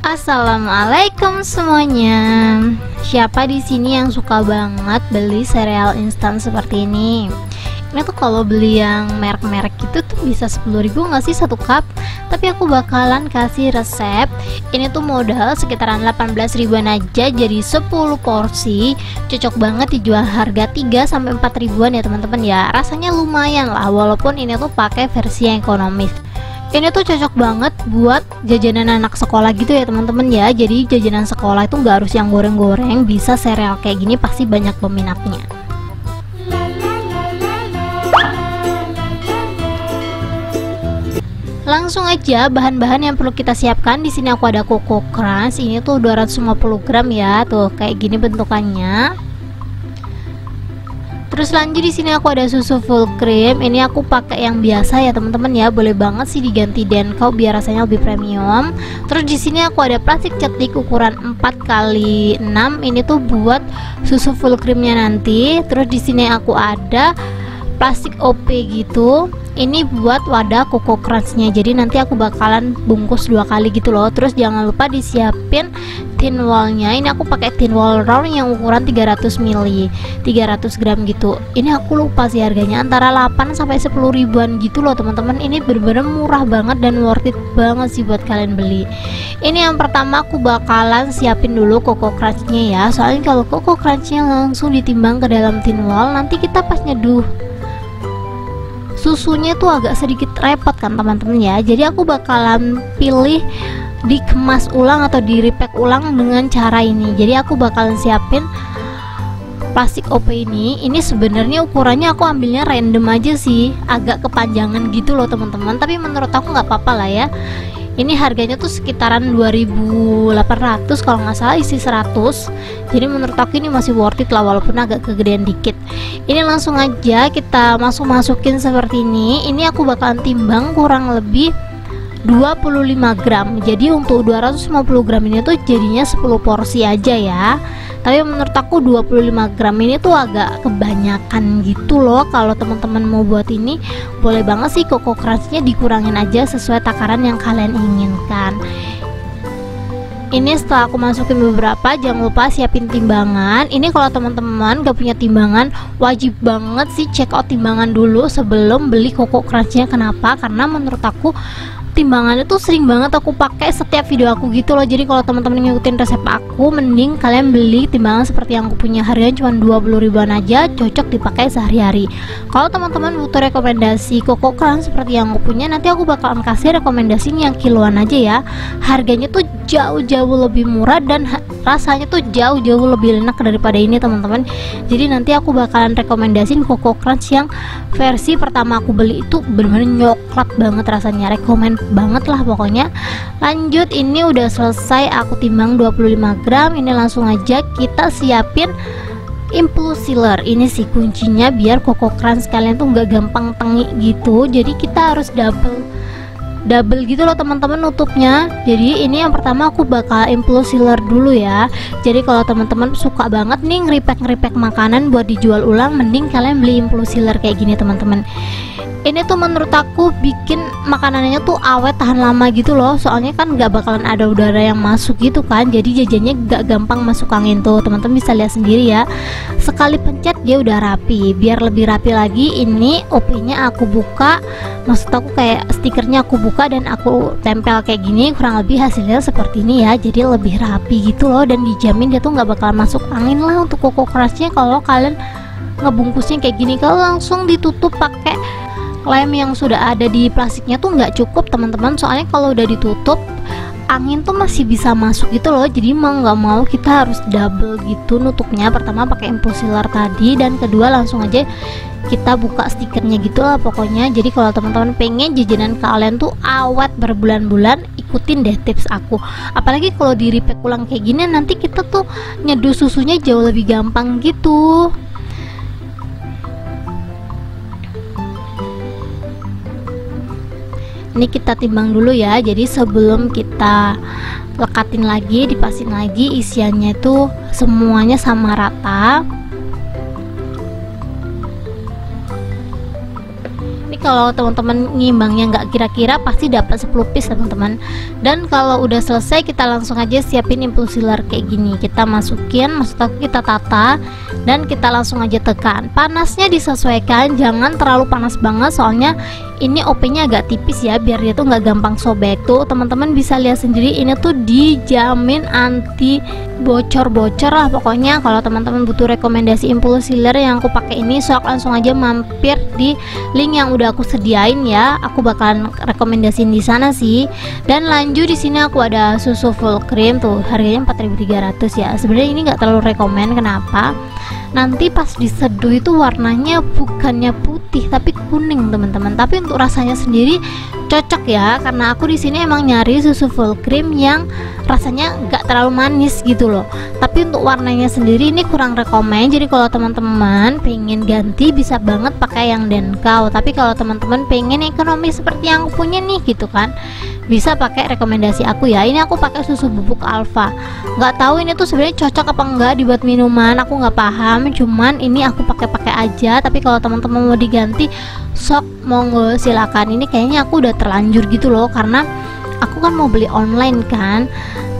Assalamualaikum semuanya. Siapa di sini yang suka banget beli sereal instan seperti ini? Ini tuh kalau beli yang merek-merek gitu tuh bisa 10.000 nggak sih satu cup? Tapi aku bakalan kasih resep. Ini tuh modal sekitaran 18 ribuan aja, jadi 10 porsi. Cocok banget dijual harga 3-4 ribuan ya teman-teman ya. Rasanya lumayan lah, walaupun ini tuh pakai versi yang ekonomis. Ini tuh cocok banget buat jajanan anak sekolah gitu ya teman-teman ya. Jadi jajanan sekolah itu nggak harus yang goreng-goreng, bisa sereal kayak gini pasti banyak peminatnya. Langsung aja bahan-bahan yang perlu kita siapkan. Di sini aku ada Coco Crunch, ini tuh 250 gram ya, tuh kayak gini bentukannya. Terus lanjut di sini aku ada susu full cream. Ini aku pakai yang biasa ya teman-teman ya. Boleh banget sih diganti Denko biar rasanya lebih premium. Terus di sini aku ada plastik cetik ukuran 4x6. Ini tuh buat susu full creamnya nanti. Terus di sini aku ada plastik OP gitu. Ini buat wadah Coco Crunch-nya. Jadi nanti aku bakalan bungkus 2 kali gitu loh. Terus jangan lupa disiapin tin wall-nya. Ini aku pakai tin wall round yang ukuran 300 ml, 300 gram gitu. Ini aku lupa sih harganya, antara 8 sampai 10 ribuan gitu loh teman-teman. Ini bener-bener murah banget dan worth it banget sih buat kalian beli. Ini yang pertama aku bakalan siapin dulu Coco Crunch-nya ya. Soalnya kalau Coco Crunch-nya langsung ditimbang ke dalam tin wall, nanti kita pas nyeduh susunya tuh agak sedikit repot kan teman-teman ya. Jadi aku bakalan pilih dikemas ulang atau di repack ulang dengan cara ini. Jadi aku bakalan siapin plastik OP ini. Ini sebenarnya ukurannya aku ambilnya random aja sih, agak kepanjangan gitu loh teman-teman, tapi menurut aku nggak apa-apa lah ya. Ini harganya tuh sekitaran 2.800 kalau nggak salah, isi 100. Jadi menurut aku ini masih worth it lah walaupun agak kegedean dikit. Ini langsung aja kita masukin seperti ini. Ini aku bakalan timbang kurang lebih 25 gram. Jadi untuk 250 gram ini tuh jadinya 10 porsi aja ya. Tapi menurut aku 25 gram ini tuh agak kebanyakan gitu loh. Kalau teman-teman mau buat ini, boleh banget sih Coco Crunch-nya dikurangin aja sesuai takaran yang kalian inginkan. Ini setelah aku masukin beberapa, jangan lupa siapin timbangan. Ini kalau teman-teman gak punya timbangan, wajib banget sih check out timbangan dulu sebelum beli Coco Crunch-nya. Kenapa? Karena menurut aku timbangannya tuh sering banget aku pakai setiap video aku gitu loh. Jadi kalau teman-teman ngikutin resep aku, mending kalian beli timbangan seperti yang aku punya, harganya cuma 20 ribuan aja, cocok dipakai sehari-hari. Kalau teman-teman butuh rekomendasi Coco Crunch seperti yang aku punya, nanti aku bakalan kasih rekomendasinya yang kiloan aja ya. Harganya tuh jauh-jauh lebih murah dan rasanya tuh jauh-jauh lebih enak daripada ini teman-teman. Jadi nanti aku bakalan rekomendasiin Coco Crunch yang versi pertama aku beli, itu bener-bener nyoklat banget rasanya, rekomen banget lah pokoknya. Lanjut, ini udah selesai aku timbang 25 gram. Ini langsung aja kita siapin impulse sealer. Ini sih kuncinya biar Coco Crunch kalian tuh nggak gampang tengik gitu. Jadi kita harus double gitu loh teman-teman nutupnya. Jadi ini yang pertama aku bakal impulse sealer dulu ya. Jadi kalau teman-teman suka banget nih nge-repack makanan buat dijual ulang, mending kalian beli impulse sealer kayak gini teman-teman. Ini tuh menurut aku bikin makanannya tuh awet, tahan lama gitu loh. Soalnya kan nggak bakalan ada udara yang masuk gitu kan. Jadi jajannya nggak gampang masuk angin tuh. Teman-teman bisa lihat sendiri ya. Sekali pencet dia udah rapi. Biar lebih rapi lagi, ini OP-nya aku buka. Maksud aku kayak stikernya aku buka dan aku tempel kayak gini. Kurang lebih hasilnya seperti ini ya. Jadi lebih rapi gitu loh. Dan dijamin dia tuh nggak bakalan masuk angin lah untuk Coco Crunch-nya kalau kalian ngebungkusnya kayak gini. Kalau langsung ditutup pakai lem yang sudah ada di plastiknya tuh nggak cukup teman-teman. Soalnya kalau udah ditutup, angin tuh masih bisa masuk gitu loh. Jadi mau nggak mau kita harus double gitu nutupnya. Pertama pakai impulse sealer tadi, dan kedua langsung aja kita buka stikernya gitu lah pokoknya. Jadi kalau teman-teman pengen jajanan kalian tuh awet berbulan-bulan, ikutin deh tips aku. Apalagi kalau di repack ulang kayak gini, nanti kita tuh nyeduh susunya jauh lebih gampang gitu. Ini kita timbang dulu ya. Jadi sebelum kita lekatin lagi, dipasin lagi isiannya itu semuanya sama rata. Ini kalau teman-teman ngimbangnya nggak kira-kira pasti dapat 10 piece teman-teman. Dan kalau udah selesai kita langsung aja siapin impulse sealer kayak gini, kita masukin, maksud aku kita tata dan kita langsung aja tekan. Panasnya disesuaikan, jangan terlalu panas banget soalnya ini OP-nya agak tipis ya, biar dia tuh nggak gampang sobek. Tuh teman-teman bisa lihat sendiri, ini tuh dijamin anti bocor-bocor lah pokoknya. Kalau teman-teman butuh rekomendasi impulse sealer yang aku pakai ini, sok langsung aja mampir di link yang udah aku sediain ya, aku bakalan rekomendasiin di sana sih. Dan lanjut di sini aku ada susu full cream, tuh harganya 4.300 ya. Sebenarnya ini nggak terlalu rekomen, kenapa? Nanti pas diseduh itu warnanya bukannya putih tapi kuning teman-teman. Tapi untuk rasanya sendiri cocok ya, karena aku di sini emang nyari susu full cream yang rasanya nggak terlalu manis gitu loh. Tapi untuk warnanya sendiri ini kurang rekomen. Jadi kalau teman-teman pengen ganti bisa banget pakai yang Denkau. Tapi kalau teman-teman pengen ekonomi seperti yang aku punya nih gitu kan, bisa pakai rekomendasi aku ya. Ini aku pakai susu bubuk alfa. Nggak tahu ini tuh sebenarnya cocok apa enggak dibuat minuman, aku nggak paham. Cuman ini aku pakai aja. Tapi kalau teman-teman mau diganti, sok monggo silakan. Ini kayaknya aku udah terlanjur gitu loh, karena aku kan mau beli online kan,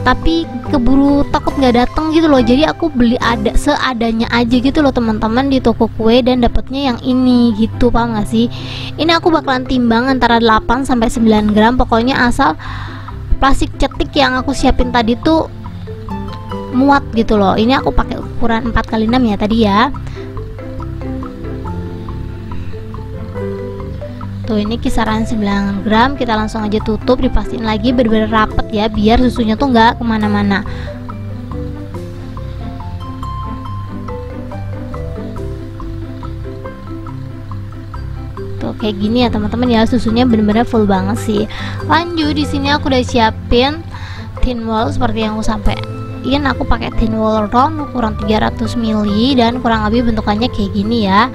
tapi keburu takut nggak dateng gitu loh. Jadi aku beli ada seadanya aja gitu loh teman-teman di toko kue, dan dapatnya yang ini gitu, paham gak sih? Ini aku bakalan timbang antara 8 sampai 9 gram pokoknya, asal plastik cetik yang aku siapin tadi tuh muat gitu loh. Ini aku pakai ukuran 4x6 ya tadi ya. Tuh ini kisaran 9 gram, kita langsung aja tutup, dipastiin lagi bener-bener rapet ya, biar susunya tuh nggak kemana-mana. Tuh kayak gini ya teman-teman ya, susunya bener-bener full banget sih. Lanjut di sini aku udah siapin thin wall seperti yang aku sampaikan. Aku pakai thin wall round ukuran 300 ml dan kurang lebih bentukannya kayak gini ya.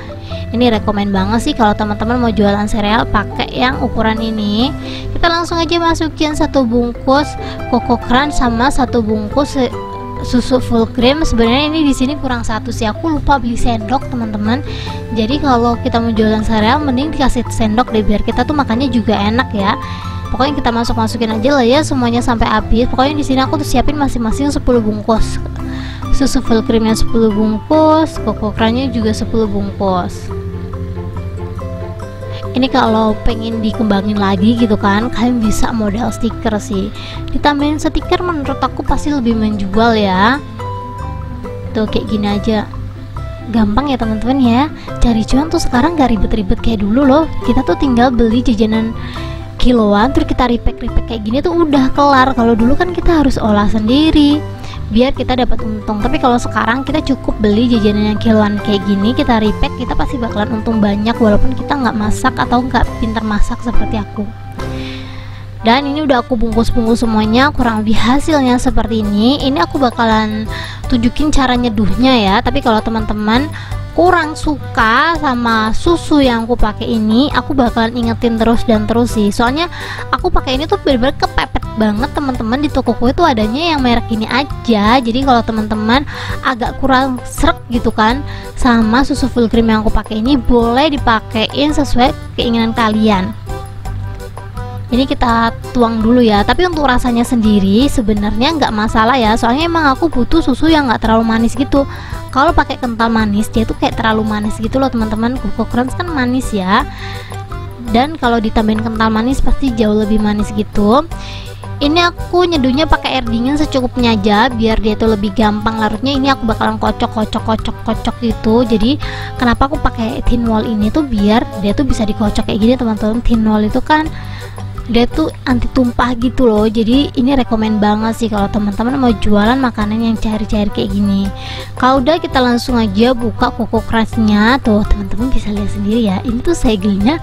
Ini rekomen banget sih kalau teman-teman mau jualan sereal pakai yang ukuran ini. Kita langsung aja masukin 1 bungkus Koko Crunch sama 1 bungkus susu full cream. Sebenarnya ini di sini kurang 1 sih, aku lupa beli sendok teman-teman. Jadi kalau kita mau jualan sereal mending dikasih sendok deh, biar kita tuh makannya juga enak ya. Pokoknya kita masukin aja lah ya semuanya sampai habis. Pokoknya di sini aku tuh siapin masing-masing 10 bungkus. Susu full creamnya 10 bungkus, Koko Crunchnya juga 10 bungkus. Ini kalau pengen dikembangin lagi gitu kan, kalian bisa modal stiker sih. Ditambahin stiker menurut aku pasti lebih menjual ya. Tuh kayak gini aja. Gampang ya teman-teman ya. Cari cuan tuh sekarang gak ribet-ribet kayak dulu loh. Kita tuh tinggal beli jajanan kiloan terus kita repack kayak gini tuh udah kelar. Kalau dulu kan kita harus olah sendiri biar kita dapat untung. Tapi kalau sekarang kita cukup beli jajanan yang kiloan kayak gini, kita repack, kita pasti bakalan untung banyak walaupun kita nggak masak atau nggak pintar masak seperti aku. Dan ini udah aku bungkus-bungkus semuanya, kurang lebih hasilnya seperti ini. Ini aku bakalan tunjukin cara nyeduhnya ya. Tapi kalau teman-teman kurang suka sama susu yang aku pakai ini, aku bakalan ingetin terus dan terus sih. Soalnya aku pakai ini tuh bener-bener kepepet banget teman-teman, di toko kue tuh adanya yang merek ini aja. Jadi kalau teman-teman agak kurang srek gitu kan sama susu full cream yang aku pakai ini, boleh dipakein sesuai keinginan kalian. Ini kita tuang dulu ya. Tapi untuk rasanya sendiri sebenarnya nggak masalah ya, soalnya emang aku butuh susu yang nggak terlalu manis gitu. Kalau pakai kental manis dia tuh kayak terlalu manis gitu loh teman-teman. Koko Crunch kan manis ya, dan kalau ditambahin kental manis pasti jauh lebih manis gitu. Ini aku nyeduhnya pakai air dingin secukupnya aja biar dia tuh lebih gampang larutnya. Ini aku bakalan kocok gitu. Jadi kenapa aku pakai thin wall ini tuh biar dia tuh bisa dikocok kayak gini teman-teman. Thin wall itu kan dia tuh anti tumpah gitu loh. Jadi ini rekomen banget sih kalau teman-teman mau jualan makanan yang cair-cair kayak gini. Kalau udah kita langsung aja buka Koko Crunch-nya. Tuh teman-teman bisa lihat sendiri ya, ini tuh segelnya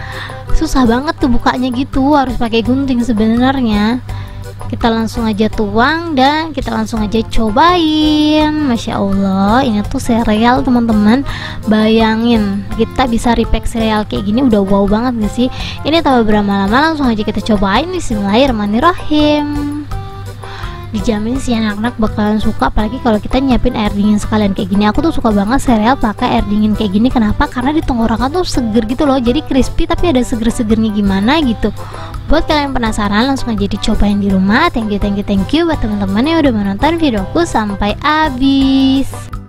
susah banget tuh bukanya gitu, harus pakai gunting sebenarnya. Kita langsung aja tuang dan kita langsung aja cobain. Masya Allah, ini tuh sereal teman-teman. Bayangin kita bisa repack sereal kayak gini, udah wow banget gak sih? Ini tak beberapa lama langsung aja kita cobain. Bismillahirrahmanirrahim. dijamin sih anak-anak bakalan suka, apalagi kalau kita nyiapin air dingin sekalian kayak gini. Aku tuh suka banget sereal pakai air dingin kayak gini. Kenapa? Karena di tenggorokan tuh seger gitu loh, jadi crispy tapi ada seger-segernya gimana gitu. Buat kalian penasaran, langsung aja dicobain di rumah. Thank you buat teman-teman yang udah menonton videoku sampai habis.